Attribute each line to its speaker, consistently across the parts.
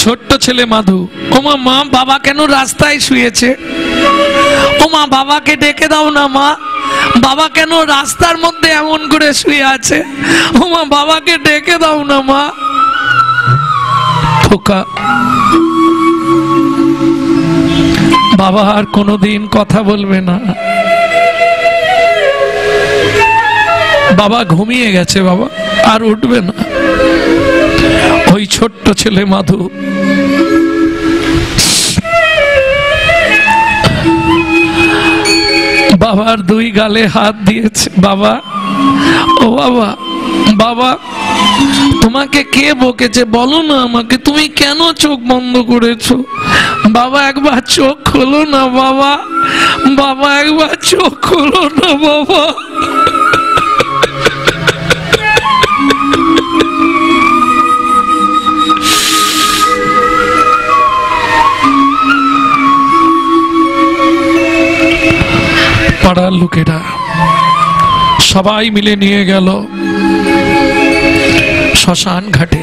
Speaker 1: ছোট্ট ছেলে মাধু, ওমা মা বাবা কেন রাস্তায় শুয়েছে? ওমা বাবাকে ডেকে দাও না মা, বাবা কেন রাস্তার মধ্যে এমন করে শুয়ে আছে? ওমা বাবাকে ডেকে দাও না মা। খোকা, বাবা আর কোনোদিন কথা বলবে না, বাবা ঘুমিয়ে গেছে, বাবা আর উঠবে না। ওই ছোট্ট ছেলে মাধু বাবার দুই গালে হাত দিয়েছে। বাবা, ও বাবা, বাবা তোমাকে কে বকেছে বলো না আমাকে, তুমি কেন চোখ বন্ধ করেছো? বাবা একবার চোখ খোলো না বাবা, বাবা একবার চোখ খোলো না বাবা। পাড়ার লোকেরা সবাই মিলে নিয়ে গেল শ্মশান ঘাটে।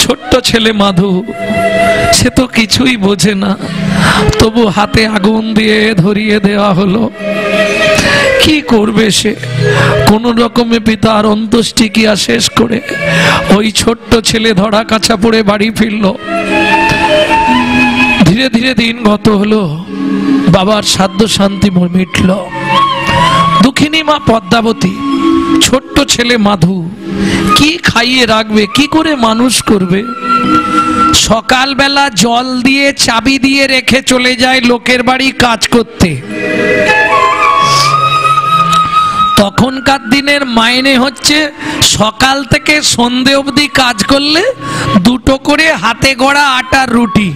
Speaker 1: ছোট্ট ছেলে মাধু, সে তো কিছুই বোঝে না, তবু হাতে আগুন দিয়ে ধরিয়ে দেওয়া হলো। কি করবে সে? কোন রকমে পিতার অন্ত্যেষ্টিক্রিয়া শেষ করে ওই ছোট্ট ছেলে ধরা কাছা পড়ে বাড়ি ফিরল। ধীরে ধীরে দিন গত হলো, বাবার সাধ্য শান্তি মিটল। দুঃখিনী মা পদ্মাবতী ছোট্ট ছেলে মাধু কি খাইয়ে রাখবে, কি করে মানুষ করবে? সকালবেলা জল দিয়ে চাবি দিয়ে রেখে চলে যায় লোকের বাড়ি কাজ করতে। তখনকার দিনের মাইনে হচ্ছে সকাল থেকে সন্ধে অবধি কাজ করলে দুটো করে হাতে গড়া আটার রুটি।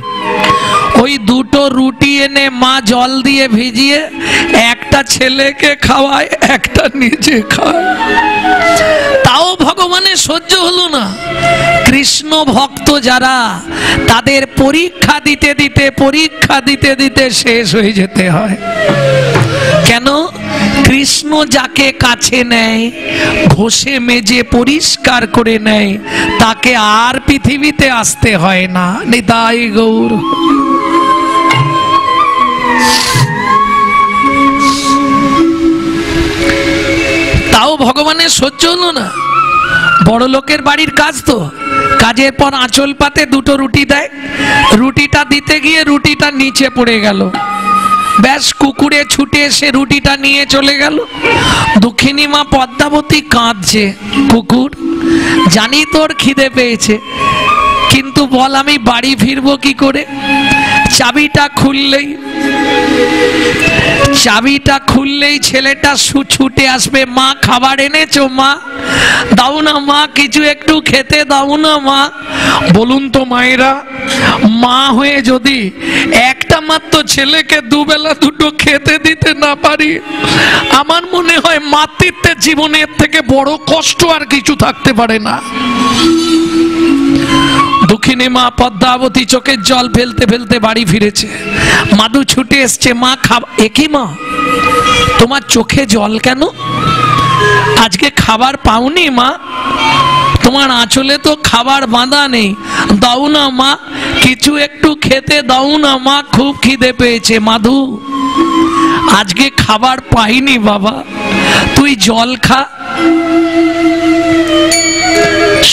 Speaker 1: ওই দুটো রুটি এনে মা জল দিয়ে ভিজিয়ে একটা ছেলেকে খাওয়ায়, একটা নিজে খায়। তাও ভগবানের সহ্য হলো না। কৃষ্ণ ভক্ত যারা, তাদের পরীক্ষা দিতে দিতে শেষ হয়ে যেতে হয়। কেন? কৃষ্ণ যাকে কাছে নেয়, ঘষে মেজে পরিষ্কার করে নেয়, তাকে আর পৃথিবীতে আসতে হয় না। নিতাই গৌর। তাও ভগবানের সহ্য হলো না। বড় লোকের বাড়ির কাজ তো, কাজের পর আঁচল পাতে দুটো রুটি দেয়, রুটিটা দিতে গিয়ে রুটিটা নিচে পড়ে গেল। ব্যাস, কুকুরে ছুটে এসে রুটিটা নিয়ে চলে গেল। দুঃখিনী মা পদ্মাবতী কাঁদছে। কুকুর, জানি তোর খিদে পেয়েছে, কিন্তু বল আমি বাড়ি ফিরবো কি করে? চাবিটা খুললেই ছেলেটা ছুটে আসবে। মা খাবার এনেছো? মা দাও না মা, কিছু একটু খেতে দাও না মা। বলুন তো মায়েরা, মা হয়ে যদি একটা মাত্র ছেলেকে দুবেলা দুটো খেতে দিতে না পারি, আমার মনে হয় মাতৃত্বের জীবনের থেকে বড় কষ্ট আর কিছু থাকতে পারে না। দুঃখিনী মা পদ্মাবতী চোখের জল ফেলতে ফেলতে বাড়ি ফিরেছে। মাধু ছুটে এসছে। মা একই মা, তোমার চোখে জল কেন? আজকে খাবার পাওনি মা? তোমার আঁচলে তো খাবার বাঁধা নেই, দাও না মা, কিছু একটু খেতে দাও না মা, খুব খিদে পেয়েছে। মাধু, আজকে খাবার পাইনি বাবা, তুই জল খা।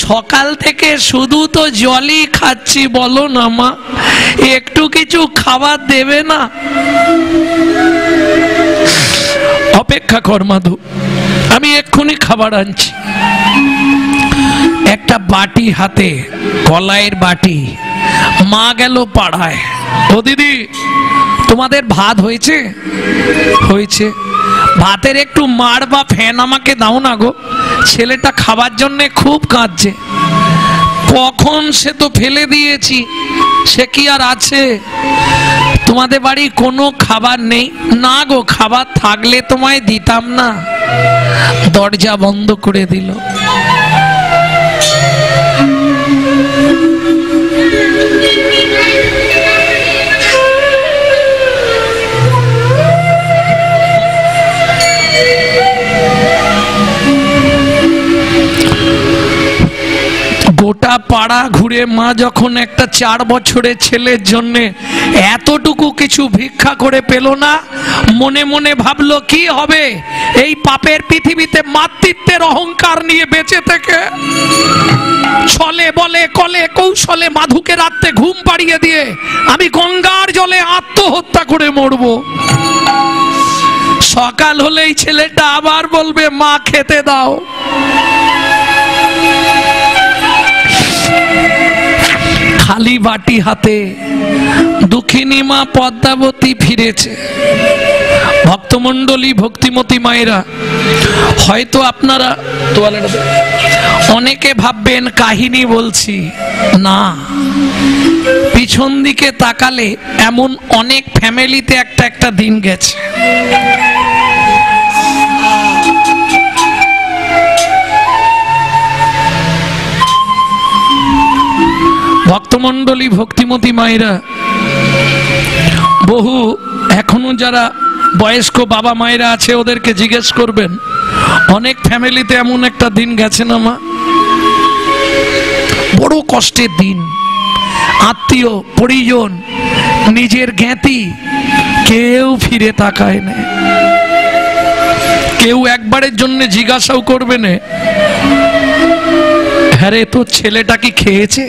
Speaker 1: সকাল থেকে শুধু তো জলই খাচ্ছি, বলো না মা, একটু কিছু খাবার দেবে না? অপেক্ষা কর মাধু, আমি এক্ষুনি খাবার আনছি। একটা বাটি হাতে, কলাইয়ের বাটি। মা গেল পাড়ায়। ও দিদি, তোমাদের ভাত হয়েছে? হয়েছে। ভাতের একটু মার বা ফ্যান আমাকে দাও না গো, ছেলেটা খাবার জন্য খুব কাঁদছে। কখন সে তো ফেলে দিয়েছি, সে কি আর আছে? তোমাদের বাড়ি কোনো খাবার নেই? না গো, খাবার থাকলে তোমায় দিতাম না। দরজা বন্ধ করে দিল। গোটা সারা পাড়া ঘুরে মা যখন একটা 4 বছরের ছেলের জন্য এতটুকু কিছু ভিক্ষা করে পেল না, মনে মনে ভাবলো কি হবে এই পাপের পৃথিবীতে মাতৃত্বের অহংকার নিয়ে বেঁচে থেকে। ছলে বলে কলে কৌশলে মাধুকে রাতে ঘুম পাড়িয়ে দিয়ে আমি গঙ্গার জলে আত্মহত্যা করে মরবো। সকাল হলেই ছেলেটা আবার বলবে মা খেতে দাও। খালি বাটি হাতে দুঃখিনী মা পদ্মাবতী ফিরেছে। ভক্তমণ্ডলী, ভক্তিমতী মায়েরা, হয়তো আপনারা অনেকে ভাববেন কাহিনী বলছি, না, পিছন দিকে তাকালে এমন অনেক ফ্যামিলিতে একটা দিন গেছে। ভক্তমণ্ডলী, ভক্তিমতী মায়েরা, বহু এখনো যারা বয়স্ক বাবা মায়েরা আছে ওদেরকে জিজ্ঞেস করবেন, অনেক ফ্যামিলিতে এমন একটা দিন গেছে না মা, বড় কষ্টের দিন। আত্মীয় পরিজন, নিজের জ্ঞাতি কেউ ফিরে তাকায় না, কেউ একবারের জন্য জিজ্ঞাসাও করবে না, হ্যাঁ রে তোর ছেলেটা কি খেয়েছে?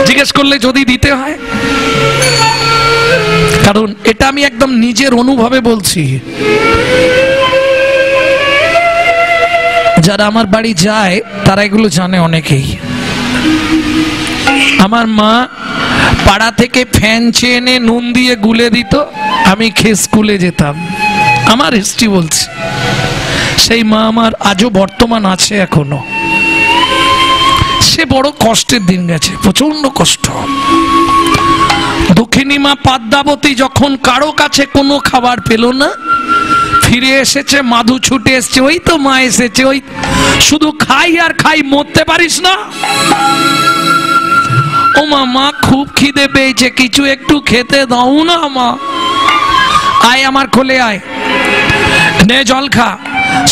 Speaker 1: জিজ্ঞেস করলে যদি দিতে হয়, কারণ এটা আমি একদম নিজের অনুভবে বলছি। যারা আমার বাড়ি যায় তারা এগুলো জানে অনেকেই। আমার মা পাড়া থেকে ফ্যান চেয়ে এনে নুন দিয়ে গুলে দিত, আমি খেয়ে স্কুলে যেতাম। আমার হিস্ট্রি বলছি, সেই মা আমার আজও বর্তমান আছে এখনো। সে বড় কষ্টের দিন গেছে, প্রচন্ড কষ্ট। দুঃখিনী মা পদ্মাবতী যখন কারো কাছে কোনো খাবার পেল না, ফিরে এসেছে, মাধু ছুটে এসছে, ওই তো মা এসেছে, ওই শুধু খাই আর খাই, মরতে পারিস না? ও মা, মা খুব খিদে পেয়েছে, কিছু একটু খেতে দাও না মা। আয় আমার কোলে আয়, নে জল খা।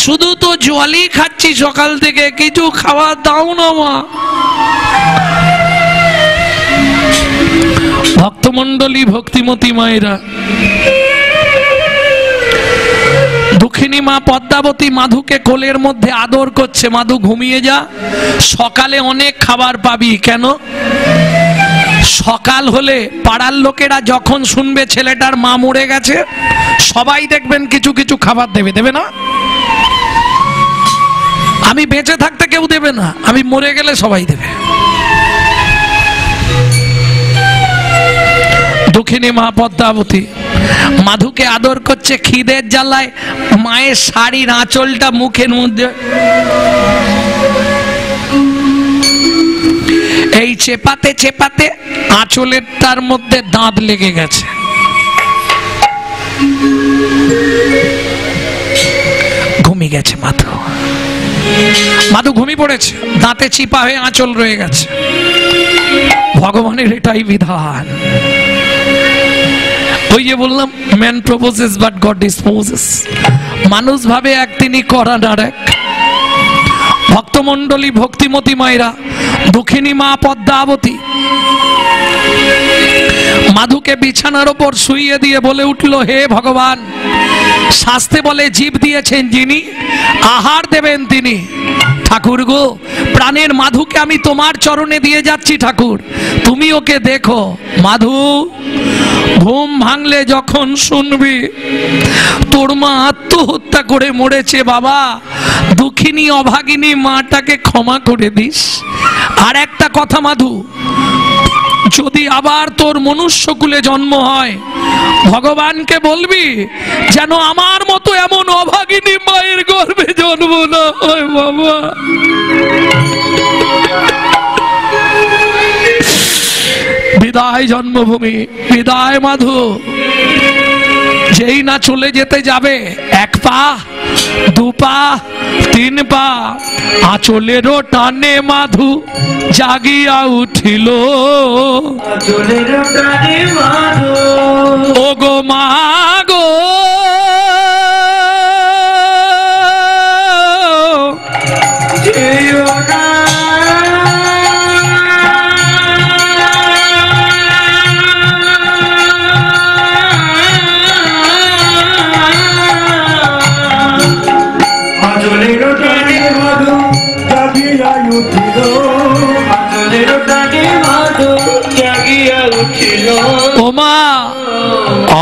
Speaker 1: শুধু তো জলই খাচ্ছি সকাল থেকে, কিছু খাবার দাও না মা। ভক্তমণ্ডলী, ভক্তিমতী মায়েরা, দুঃখিনী মা পদ্মাবতী মাধুকে কোলের মধ্যে আদর করছে, মাধু ঘুমিয়ে যা, সকালে অনেক খাবার পাবি। কেন? সকাল হলে পাড়ার লোকেরা যখন শুনবে ছেলেটার মা মরে গেছে, সবাই দেখবেন কিছু কিছু খাবার দেবে, দেবে না? আমি বেঁচে থাকতে কেউ দেবে না, আমি মরে গেলে সবাই দেবে। দুঃখিনী মা পদ্মাবতী মাধুকে আদর করছে, খিদের জ্বালায় মায়ের শাড়ির আঁচলটা মুখের মধ্যে এই চেপাতে চেপাতে আঁচলের তার মধ্যে দাঁত লেগে গেছে। ঘুমিয়ে গেছে মাধু, মাধু ঘুমিয়ে পড়েছে, দাঁতে চিপা হয়ে আঁচল রয়ে গেছে। ভগবানের এটাই বিধান। ওই যে বললাম, man proposes but god disposes. মানুষ ভাবে এক, তিনি করান আর এক। ভক্তমণ্ডলী, ভক্তিমতী মায়েরা, দুঃখিনী মা পদ্মাবতী মাধুকে বিছানার ওপর শুইয়ে দিয়ে বলে উঠল, হে ভগবান, শাস্তে বলে জীব দিয়েছেন যিনি, আহার দেবেন তিনি। ঠাকুর গো, প্রাণের মাধুকে আমি তোমার চরণে দিয়ে যাচ্ছি ঠাকুর, তুমি ওকে দেখো। মাধু, ঘুম ভাঙলে যখন শুনবি তোর মা আত্মহত্যা করে মরেছে, বাবা দুঃখিনী অভাগিনী মাটাকে ক্ষমা করে দিস। আর একটা কথা মাধু, যদি আবার তোর মনুষ্যকুলে জন্ম হয়, ভগবানকে বলবি যেন আমার মতো এমন অভাগিনী মায়ের গর্ভে জন্ম না হয় বাবা। বিদায় জন্মভূমি, বিদায় মাধু। যেই না চলে যেতে যাবে, 1 পা 2 পা 3 পা আঁচলেরও টানে মাধু জাগিয়া উঠিল। ও গো মা গো, যেও না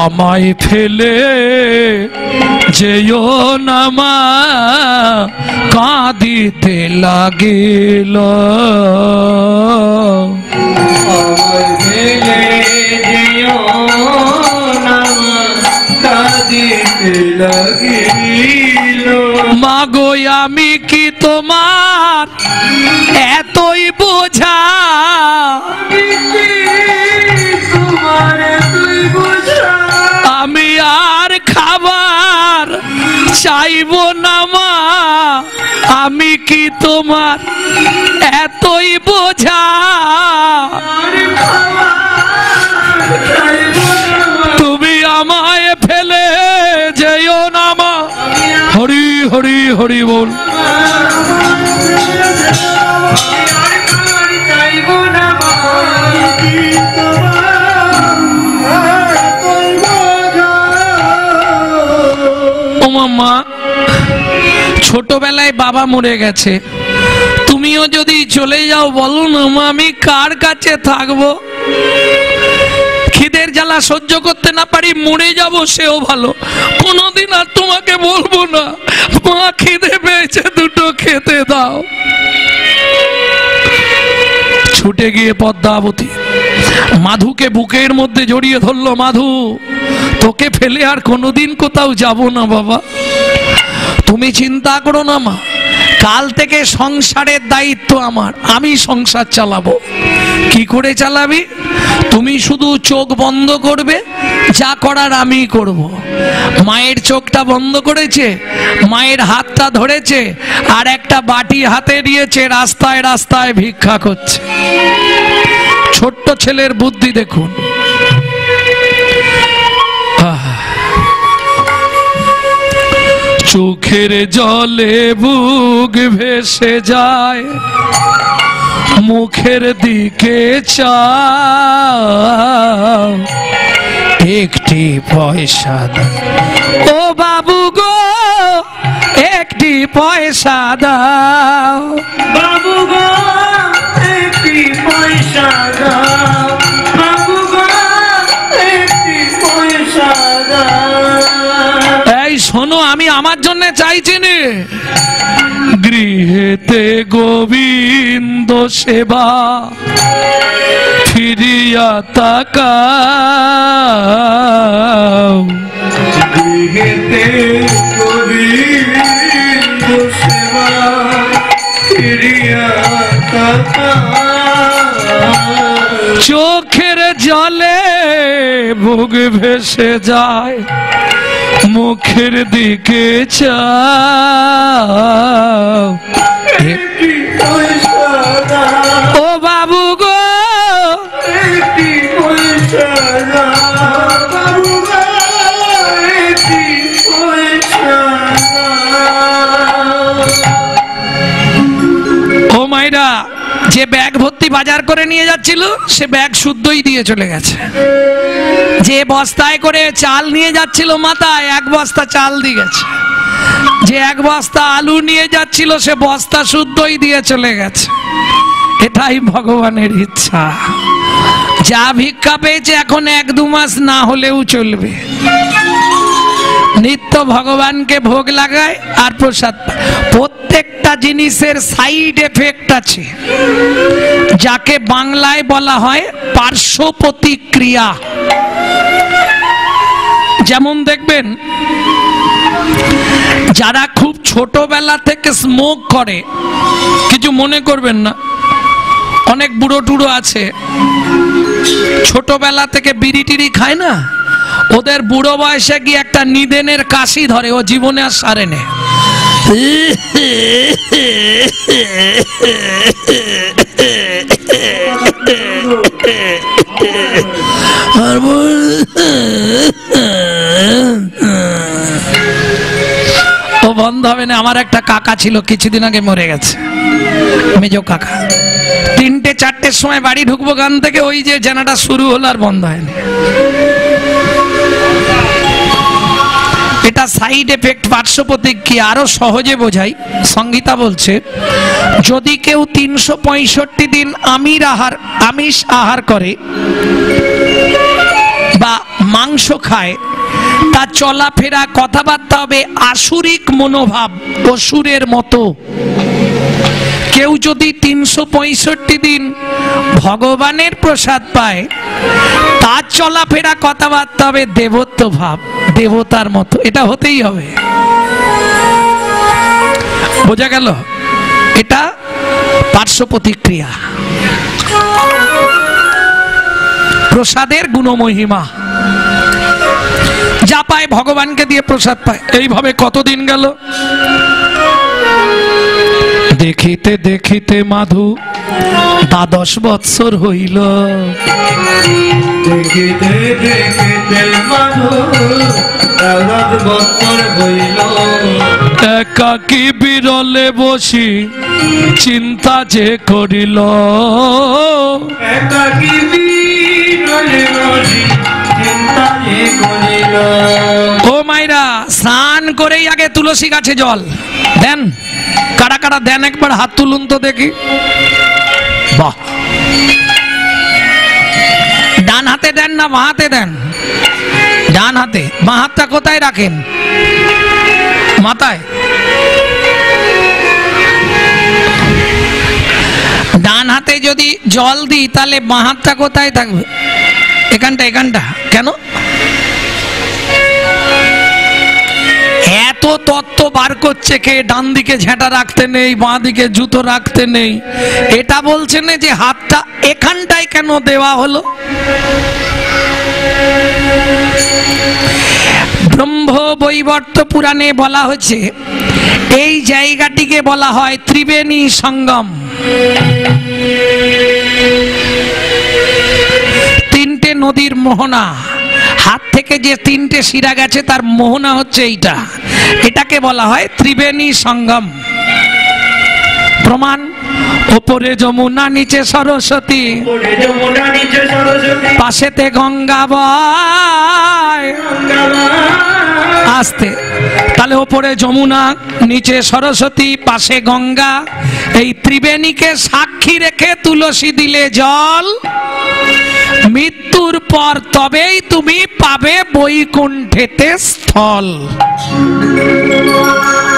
Speaker 1: আমায় ফেলে যেও না মা, কাঁদিতে লাগিল।
Speaker 2: আমায় ফেলে যেও না মা, কাঁদিতে লাগিল।
Speaker 1: মাগো আমি কি তোমার এতই বোঝা, আমি আর খাবার চাইব না মা, আমি কি তোমার এতই বোঝা, তুমি আমায় ফেলে যেও না মা। হরি হরি হরি বল। ও মাম্মা, ছোটবেলায় বাবা মরে গেছে, তুমিও যদি চলে যাও বলো না মা, আমি কার কাছে থাকবো? খিদের জ্বালা সহ্য করতে না পারি মরে যাব সেও ভালো, কোনোদিন আর তোমাকে বলবো না মা খিদে পেয়েছে দুটো খেতে দাও। ছুটে গিয়ে পদ্মাবতী মাধুকে বুকের মধ্যে জড়িয়ে ধরলো। মাধু, তোকে ফেলে আর কোনোদিন কোথাও যাব না বাবা, তুমি চিন্তা করো না মা, কাল থেকে সংসারের দায়িত্ব আমার, আমি সংসার চালাবো। কি করে চালাবি? তুমি শুধু চোখ বন্ধ করবে, যা করার আমি করব। মায়ের চোখটা বন্ধ করেছে, মায়ের হাতটা ধরেছে, আর একটা বাটি হাতে নিয়েছে, রাস্তায় রাস্তায় ভিক্ষা করছে। ছোট্ট ছেলের বুদ্ধি দেখুন। চোখের জলে বুক ভেসে যায়, মুখের দিকে চাও, একটি পয়সা দাও ও বাবু গো, একটি পয়সা দাও
Speaker 2: বাবু গো, একটি পয়সা দাও, বাবু গো, একটি পয়সা দাও।
Speaker 1: এই শোনো, আমি আমার জন্য চাইছি নে। গৃহেতে গোবিন্দ সেবা ফিরিয়া তাকাও,
Speaker 2: গৃহেতে গোবিন্দ সেবা ফিরিয়া তাকাও।
Speaker 1: চোখের জলে বুক ভেসে যায়, মুখের দিকে চাও,
Speaker 2: একটি পয়সা দাও
Speaker 1: ও বাবু গো,
Speaker 2: একটি পয়সা দাও, বাবু গো, একটি পয়সা দাও।
Speaker 1: ও মাইরা, যে ব্যাগ ভর্তি বাজার করে নিয়ে যাচ্ছিল সে ব্যাগ শুদ্ধই দিয়ে চলে গেছে। যে বস্তায় করে চাল নিয়ে যাচ্ছিল মাথায়, এক বস্তা চাল দিয়ে গেছে। যে এক বস্তা আলু নিয়ে যাচ্ছিল সে বস্তা শুদ্ধই দিয়ে চলে গেছে। এটাই ভগবানের ইচ্ছা। যা ভিক্ষা পেয়েছে এখন 1-2 মাস না হলেও চলবে। নিত্য ভগবানকে ভোগ লাগায় আর প্রসাদ পায়। প্রত্যেকটা জিনিসের সাইড এফেক্ট আছে, যাকে বাংলায় বলা হয় পার্শ্ব প্রতিক্রিয়া। যেমন দেখবেন, যারা খুব ছোটবেলা থেকে স্মোক করে, কিছু মনে করবেন না, অনেক বুড়ো টুড়ো আছে ছোটবেলা থেকে বিড়ি টিড়ি খায় না, ওদের বুড়ো বয়সে গিয়ে একটা নিদেনের কাশি ধরে, ও জীবনে আর সারে নে। ও বন্ধ হবে না। আমার একটা কাকা ছিল, কিছুদিন আগে মরে গেছে, মেজো কাকা। 3টে-4টের সময় বাড়ি ঢুকবো গান থেকে, ওই যে জানাটা শুরু হলো আর বন্ধ হয়নি। এটা সাইড এফেক্ট, পার্শ্ব প্রতিক্রিয়া। আরো সহজে বোঝাই, সংগীতা বলছে, যদি কেউ 365 দিন আমিষ আহার করে বা মাংস খায় তার চলাফেরা কথাবার্তা হবে আসুরিক মনোভাব, অসুরের মতো। কেউ যদি 365 দিন ভগবানের প্রসাদ পায় তার চলাফেরা কথাবার্তা হবে দেবত্ব ভাব, দেবতার মতো। এটা হতেই হবে, বোঝা গেল? এটা পার্শ্ব প্রতিক্রিয়া, প্রসাদের গুণমহিমা। যা পায় ভগবানকে দিয়ে প্রসাদ পায়। এইভাবে কতদিন গেল? দেখিতে দেখিতে মাধু 12 বৎসর হইল।
Speaker 2: দেখিতে দেখিতে মাধু 12 বৎসর হইল।
Speaker 1: একাকী বিরলে বসি চিন্তা যে করিল।
Speaker 2: একাকী বিরলে বসি চিন্তা যে করিল।
Speaker 1: ও মাইরা, স্নান করেই আগে তুলসী গাছে জল দেন। কারা কারা দেন একবার হাত তুলুন তো দেখি। বাহ! ডান হাতে দেন না বাঁ হাতে দেন? ডান হাতে। বাঁ হাতটা কোথায় রাখেন? মাথায়। ডান হাতে যদি জল দিই তাহলে বাঁ হাতটা কোথায় থাকবে? এখানটা, এখানটা। কেন? এত তত্ত্ব বার করছে কে? ডান দিকে ঝেঁটা রাখতে নেই, বাঁ দিকে জুতো রাখতে নেই। এটা বলছেন যে হাতটা এখানটায় কেন দেওয়া হলো? ব্রহ্ম বৈবর্ত পুরাণে বলা হয়েছে এই জায়গাটিকে বলা হয় ত্রিবেণী সঙ্গম। তিনটে নদীর মোহনা, হাত থেকে যে তিনটে শিরা গেছে তার মোহনা হচ্ছে এইটা। এটাকে বলা হয় ত্রিবেণী সঙ্গম। প্রমাণ, ওপরে যমুনা নিচে সরস্বতী, পাশেতে গঙ্গা বয়। আসতে, তাহলে ওপরে যমুনা নিচে সরস্বতী পাশে গঙ্গা, এই ত্রিবেণীকে সাক্ষী রেখে তুলসী দিলে জল। মৃত্যুর পর তবেই তুমি পাবে বৈকুণ্ঠেতে স্থল।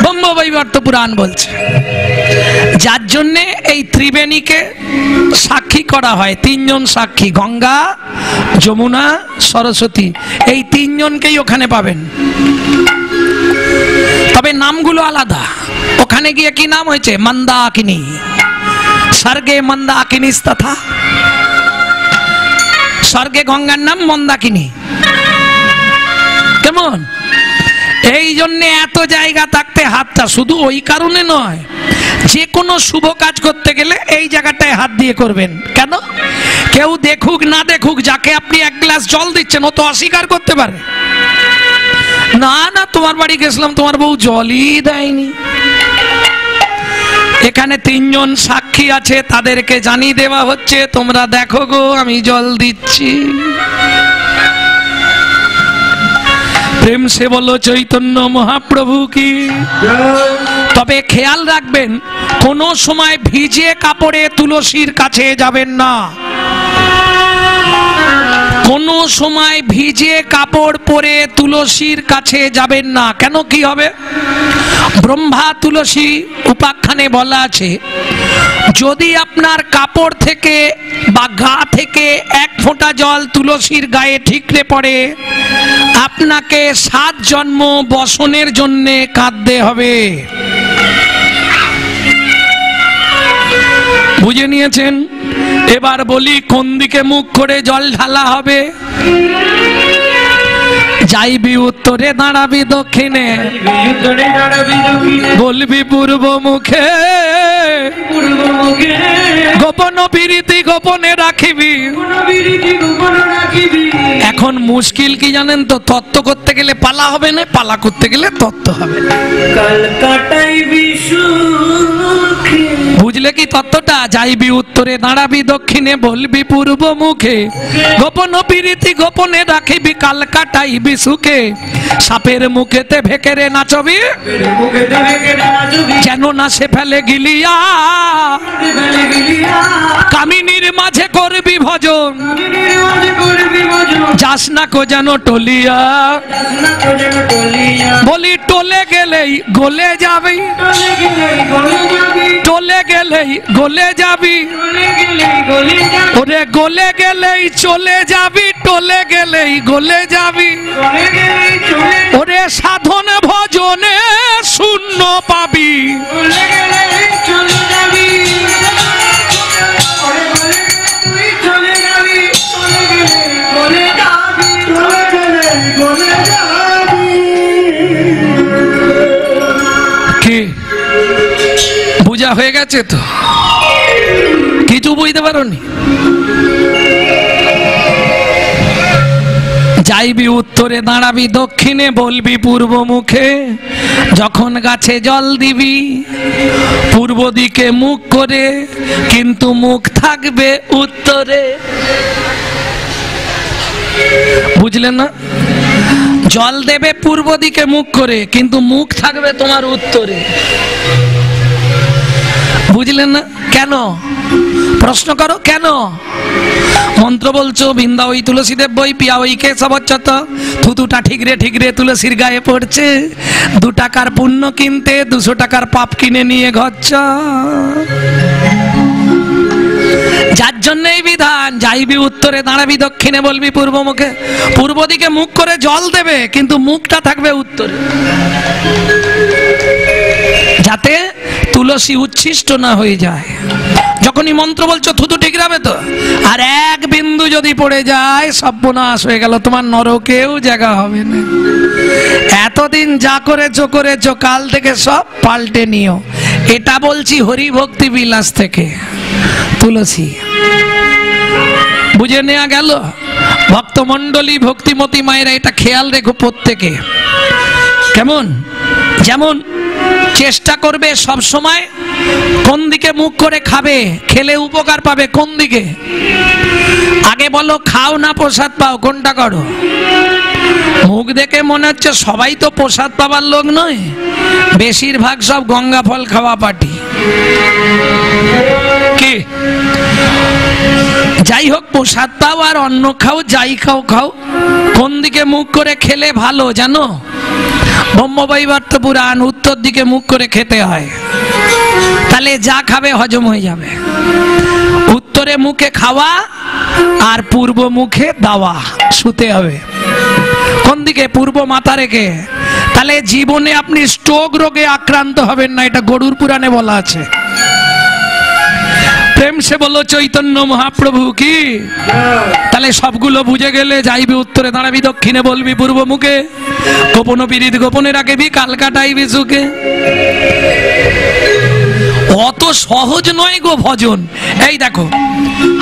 Speaker 1: ব্রহ্ম বৈবর্ত পুরাণ বলছে। যার জন্য এই ত্রিবেণীকে সাক্ষী করা হয়, তিনজন সাক্ষী, গঙ্গা, যমুনা, সরস্বতী। এই তিনজনকেই ওখানে পাবেন, তবে নামগুলো আলাদা। ওখানে গিয়ে কি নাম হয়েছে? মন্দাকিনী। স্বর্গে মন্দাকিনী তথা, স্বর্গে গঙ্গার নাম মন্দাকিনী। কেমন? এই জন্য এত জায়গা থাকতে হাতটা শুধু ওই কারণে নয়, যে কোনো শুভ কাজ করতে গেলে এই জায়গাটায় হাত দিয়ে করবেন। কেন? কেউ দেখুক না দেখুক, যাকে আপনি 1 গ্লাস জল দিচ্ছেন ও তো অস্বীকার করতে পারে না, না তোমার বাড়ি গেছিলাম তোমার বউ জলই দেয়নি। এখানে তিনজন সাক্ষী আছে, তাদেরকে জানিয়ে দেওয়া হচ্ছে তোমরা দেখো গো আমি জল দিচ্ছি। প্রেম সে বলো চৈতন্য মহাপ্রভু কি। তবে খেয়াল রাখবেন, কোনো সময় ভিজে কাপড়ে তুলসীর কাছে যাবেন না। কোনো সময় ভিজে কাপড় পরে তুলসীর কাছে যাবেন না। কেন? কি হবে? ব্রহ্মা তুলসী উপাখ্যানে বলা আছে, যদি আপনার কাপড় থেকে বা গা থেকে 1 ফোঁটা জল তুলসীর গায়ে ঠিকরে পড়ে, আপনাকে 7 জন্ম বসনের জন্য কাঁদতে হবে। বুঝে নিয়েছেন? এবার বলি কোন দিকে মুখ করে জল ঢালা হবে? যাইবি উত্তরে দাঁড়াবি দক্ষিণে, বলবি পূর্ব মুখে, গোপন প্রীতি গোপনে রাখিবি। এখন মুশকিল কি জানেন তো? তত্ত্ব করতে গেলে পালা হবে না, পালা করতে গেলে তত্ত্ব হবে। বুঝলে কি তত্ত্বটা? যাইবি উত্তরে দাঁড়াবি দক্ষিণে বলবি পূর্ব মুখে, গোপন প্রীতি গোপনে রাখিবি কাল কাটাইবি সুখে, সাপের মুখেতে ভেকেরে নাচবি যেন না সে ফেলে গিলিয়া, কামিনীর মাঝে করবি ভজন যাস না কো যেন টলিয়া, বলি টলে গেলেই গলে যাবি, টলে গেলেই গলে যাবি, ওরে গলে গেলেই চলে যাবি, টলে গেলেই গলে যাবি, ওরে সাধন ভজনে শূন্য পাবি, কি বুঝা হয়ে গেছে তো? কিছু বুঝতে পারোনি? যাইবি উত্তরে দাঁড়াবি দক্ষিণে বলবি পূর্ব মুখে, যখন গাছে জল দিবি পূর্ব দিকে মুখ করে, কিন্তু মুখ থাকবে উত্তরে। বুঝলেন না? জল দেবে পূর্ব দিকে মুখ করে, কিন্তু মুখ থাকবে তোমার উত্তরে। বুঝলেন না? কেন? প্রশ্ন করো কেন? মন্ত্র বলছো বৃন্দা ওই তুলসীদেব বই পিয়া ওই কে সবচ্ছত, থুতুটা ঠিকরে ঠিকরে তুলসীর গায়ে পড়ছে, 2 টাকার পুণ্য কিনতে 200 টাকার পাপ কিনে নিয়ে ঘরছ। যার জন্য এই বিধান, যাইবি উত্তরে দাঁড়াবি দক্ষিণে বলবি পূর্ব মুখে, পূর্ব দিকে মুখ করে জল দেবে কিন্তু মুখটা থাকবে উত্তরে, যাতে তুলসী উচ্ছিষ্ট না হয়ে যায়। যখনই মন্ত্র বলছো থুতু ঠিক রাখবে তো, আর এক বিন্দু যদি পড়ে যায় সর্বনাশ হয়ে গেল, তোমার নরকেও জায়গা হবে না। এতদিন যা করেছো করেছো, কাল থেকে সব পাল্টে নিও। এটা বলছি হরি ভক্তি বিলাস থেকে। তুলসী বুঝে নেওয়া গেল? ভক্তমণ্ডলী ভক্তিমতী মায়েরা এটা খেয়াল রেখো প্রত্যেকে। কেমন? যেমন চেষ্টা করবে সব সময় কোন দিকে মুখ করে খাবে, খেলে উপকার পাবে কোন দিকে। আগে বলো খাও না প্রসাদ পাও, কোনটা করো? মুখ দেখে মনে হচ্ছে সবাই তো প্রসাদ পাবার লোক নয়, বেশিরভাগ সব গঙ্গা ফল খাওয়া পার্টি। কি যাই হোক, প্রসাদ পাও আর অন্ন খাও, যাই খাও খাও, কোন দিকে মুখ করে খেলে ভালো জানো? ব্রহ্মবৈবর্ত পুরাণ উত্তর দিকে মুখ করে খেতে হয়, তাহলে যা খাবে হজম হয়ে যাবে। উত্তরে মুখে খাওয়া আর পূর্ব মুখে দাওয়া, শুতে হবে কোন দিকে? পূর্ব মাথা রেখে। তাহলে জীবনে আপনি স্ট্রোক রোগে আক্রান্ত হবেন না, এটা গরুর পুরাণে বলা আছে। প্রেম সে বলো চৈতন্য মহাপ্রভু কি। তাহলে সবগুলো বুঝে গেলে যাইবি উত্তরে দাঁড়াবি দক্ষিণে বলবি পূর্ব মুখে, গোপন পীড়িত গোপনে রাখবি কাল কাটাইবি সুখে। অত সহজ নয় গো ভজন। এই দেখো,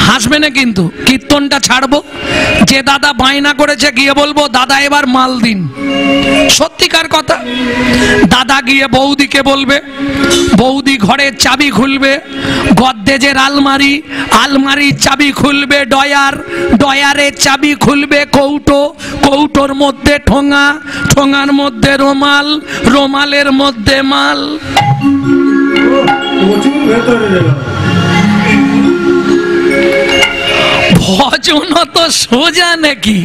Speaker 1: হাসবে না কিন্তু, কীর্তনটা ছাড়বো, যে দাদা বায়না করেছে গিয়ে বলবো দাদা এবার মাল দিন। সত্যিকার কথা, দাদা গিয়ে বৌদিকে বলবে, বৌদি ঘরের চাবি খুলবে, গদ্দেজের আলমারি, আলমারির চাবি খুলবে ডয়ার, ডয়ারের চাবি খুলবে কৌটো, কৌটোর মধ্যে ঠোঙা, ঠোঙার মধ্যে রুমাল, রুমালের মধ্যে মাল। ভজন তো সোজা নাকি?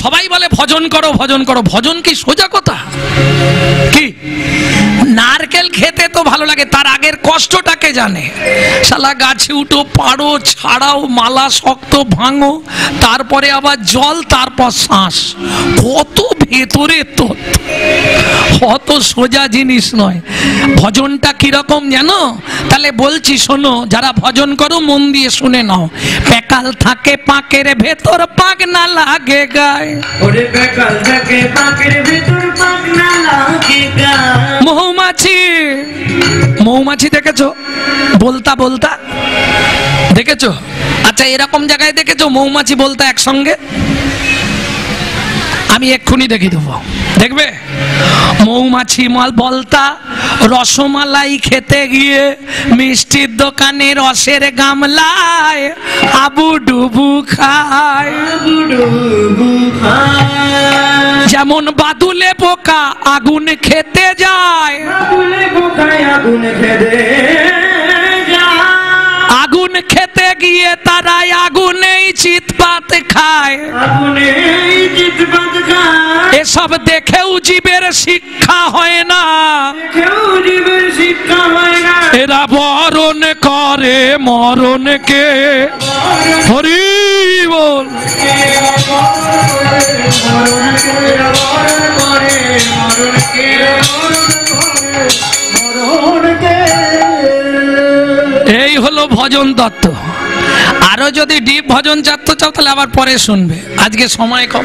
Speaker 1: সবাই বলে ভজন করো ভজন করো, ভজন কি সোজা কথা? কি নারকেল খেতে তো ভালো লাগে, তার আগের কষ্টটাকে জানে। শালা গাছে উঠো, পাড়ো, ছাড়াও, মালা শক্ত ভাঙো, তারপরে আবার জল, তারপর শ্বাস, কত ভেতরে তত্ত্ব, অত সোজা জিনিস নয়। ভজনটা কিরকম জানো? তাহলে বলছি শোনো, যারা ভজন করো মন দিয়ে শুনে নাও। পেকাল থাকে পাকের ভেতর, পাক না লাগে গায়ে।
Speaker 2: ওরে পেকাল থাকে পাকের ভেতর, পাক না লাগে গায়ে।
Speaker 1: মৌমাছি, মৌমাছি দেখেছো বলতা বলতা? দেখেছো? আচ্ছা এরকম জায়গায় দেখেছো মৌমাছি বলতা একসঙ্গে? আমি এক্ষুনি দেখিয়ে দেবো, দেখবে? মৌমাছি মাল বলতা রসমালাই খেতে গিয়ে মিষ্টির দোকানে রসের গামলায় আবু ডুবু খায়। যেমন বাদুলে পোকা আগুন খেতে যায়, আগুন খেতে গিয়ে তারাই আগুনেই চিৎপাত খায়। এসব দেখেও জীবের শিক্ষা হয় না, এরা বরণ করে মরণকে। হরি বল। এই হলো ভজন তত্ত্ব। আরো যদি ডিপ ভজন তত্ত্ব চাও তাহলে আবার পরে শুনবে, আজকে সময় কম।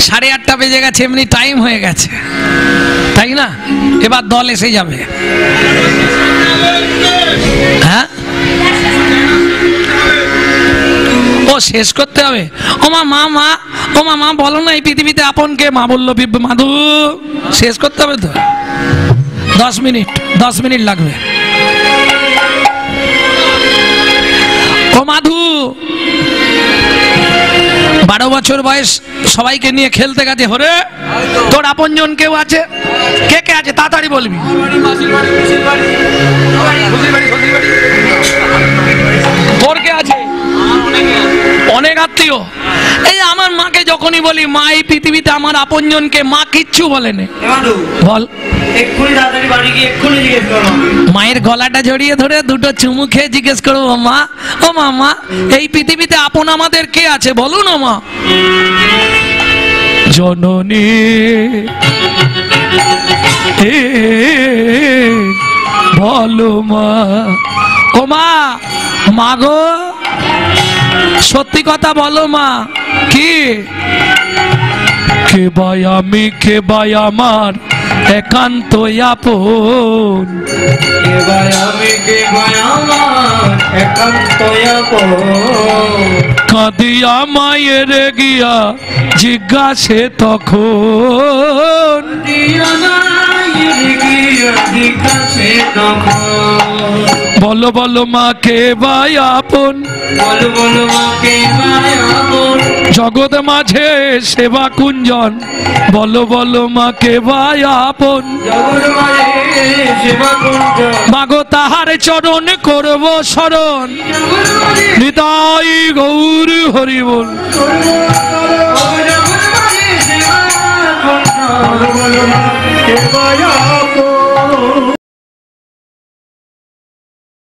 Speaker 1: 8:30 বেজে গেছে, এমনি টাইম হয়ে গেছে, তাই না? এবার দল এসে যাবে। হ্যাঁ, ও শেষ করতে হবে। ও মা মা মা ও মা মা বলো না এই পৃথিবীতে আপন কে? মা বললো মাধু শেষ করতে হবে তো, 10 মিনিট লাগবে। ও মাধু 12 বছর বয়স, সবাইকে নিয়ে খেলতে গেছে। হরে তোর আপনজন কেউ আছে? কে কে আছে তাড়াতাড়ি বলবি। তোর কে আছে? অনেক আত্মীয়। এই আমার মাকে যখনই বলি মা এই পৃথিবীতে আমার আপনজনকে, মা কিচ্ছু বলেনি। বল, মায়ের গলাটা জড়িয়ে ধরে দুটো চুমু খেয়ে জিজ্ঞেস করবো, মা ও মা এই পৃথিবীতে আপন আমাদের কে আছে বলুন না মা। জননী বলো মা। ও মা, মা গো সত্যি কথা বলো মা। কি? কে ভাই আমি, কে ভাই আমার একান্ত আপন।
Speaker 2: কে ভাই আমি, কে ভাই আমার একান্ত আপন।
Speaker 1: কাঁদিয়া মায়ের গিয়া জিজ্ঞাসে তখন, বলো বলো মা কে ভাই আপন।
Speaker 2: বলো বলো মা কে ভাই আপন।
Speaker 1: জগৎ মাঝে সেবা কুঞ্জন, বলো বলো মা কে ভাই আপন।
Speaker 2: জগৎ মাঝে সেবা কুঞ্জন,
Speaker 1: মাগো তাহার চরণ করব শরণ। নিতাই গৌর হরি বল।
Speaker 2: জগৎ মাঝে সেবা কুঞ্জন, বলো বলো মা কে ভাই আপন।